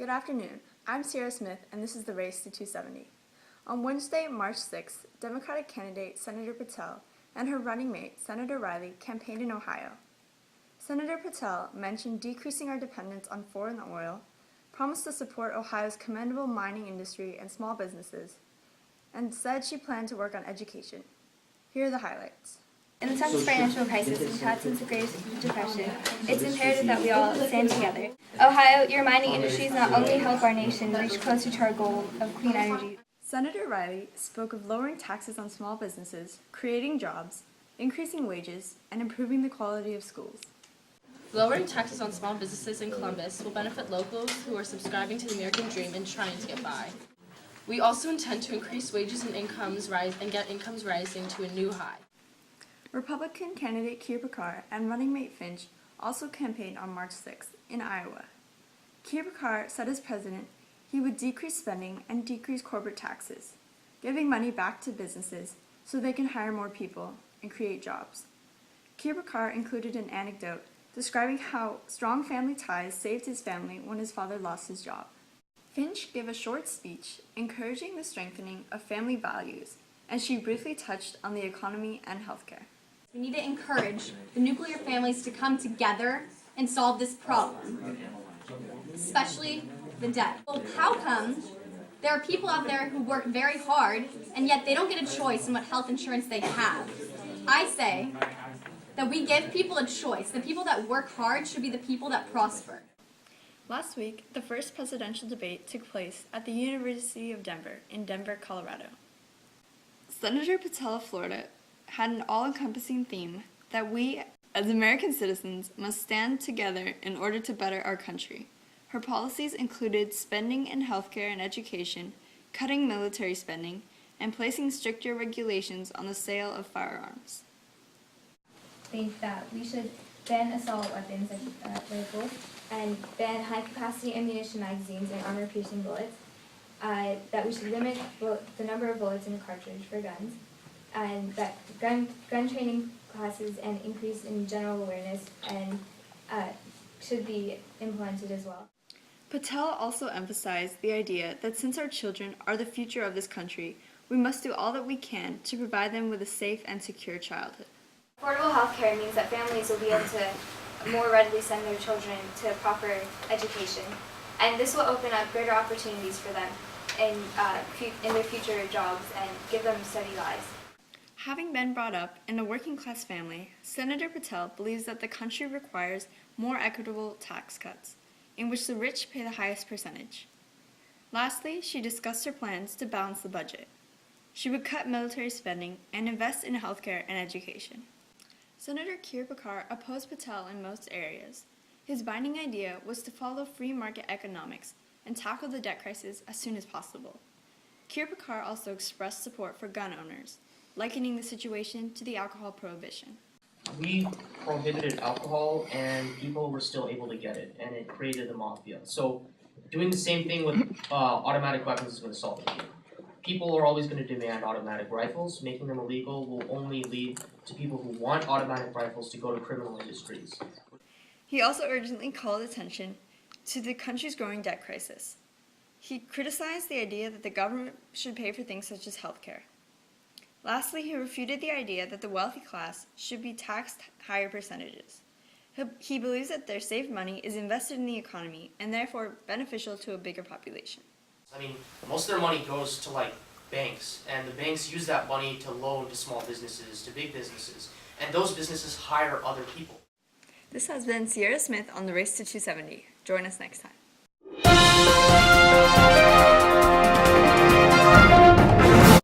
Good afternoon. I'm Sierra Smith, and this is the Race to 270. On Wednesday, March 6th, Democratic candidate Senator Patel and her running mate, Senator Riley, campaigned in Ohio. Senator Patel mentioned decreasing our dependence on foreign oil, promised to support Ohio's commendable mining industry and small businesses, and said she planned to work on education. Here are the highlights. In the toughest financial crisis we've had since the Great Depression, it's imperative that we all stand together. Ohio, your mining industries not only help our nation reach closer to our goal of clean energy. Senator Riley spoke of lowering taxes on small businesses, creating jobs, increasing wages, and improving the quality of schools. Lowering taxes on small businesses in Columbus will benefit locals who are subscribing to the American dream and trying to get by. We also intend to increase wages and get incomes rising to a new high. Republican candidate Keir Packard and running mate Finch also campaigned on March 6th in Iowa. Keir Packard said as president he would decrease spending and decrease corporate taxes, giving money back to businesses so they can hire more people and create jobs. Keir Packard included an anecdote describing how strong family ties saved his family when his father lost his job. Finch gave a short speech encouraging the strengthening of family values, and she briefly touched on the economy and healthcare. We need to encourage the nuclear families to come together and solve this problem, especially the debt. Well, how come there are people out there who work very hard and yet they don't get a choice in what health insurance they have? I say that we give people a choice. The people that work hard should be the people that prosper. Last week, the first presidential debate took place at the University of Denver in Denver, Colorado. Senator Patel of Florida had an all-encompassing theme that we, as American citizens, must stand together in order to better our country. Her policies included spending in healthcare and education, cutting military spending, and placing stricter regulations on the sale of firearms. Think that we should ban assault weapons like rifles and ban high-capacity ammunition magazines and armor-piercing bullets. That we should limit the number of bullets in a cartridge for guns, and that gun training classes and increase in general awareness and should be implemented as well. Patel also emphasized the idea that since our children are the future of this country, we must do all that we can to provide them with a safe and secure childhood. Affordable health care means that families will be able to more readily send their children to proper education, and this will open up greater opportunities for them in their future jobs and give them steady lives. Having been brought up in a working-class family, Senator Patel believes that the country requires more equitable tax cuts, in which the rich pay the highest percentage. Lastly, she discussed her plans to balance the budget. She would cut military spending and invest in healthcare and education. Senator Keir Packard opposed Patel in most areas. His binding idea was to follow free market economics and tackle the debt crisis as soon as possible. Keir Packard also expressed support for gun owners, likening the situation to the alcohol prohibition. We prohibited alcohol and people were still able to get it, and it created the mafia. So doing the same thing with automatic weapons is going to solve it. People are always going to demand automatic rifles. Making them illegal will only lead to people who want automatic rifles to go to criminal industries. He also urgently called attention to the country's growing debt crisis. He criticized the idea that the government should pay for things such as healthcare. Lastly, he refuted the idea that the wealthy class should be taxed higher percentages. He believes that their saved money is invested in the economy and therefore beneficial to a bigger population. I mean, most of their money goes to banks, and the banks use that money to loan to small businesses, to big businesses, and those businesses hire other people. This has been Sierra Smith on the Race to 270. Join us next time.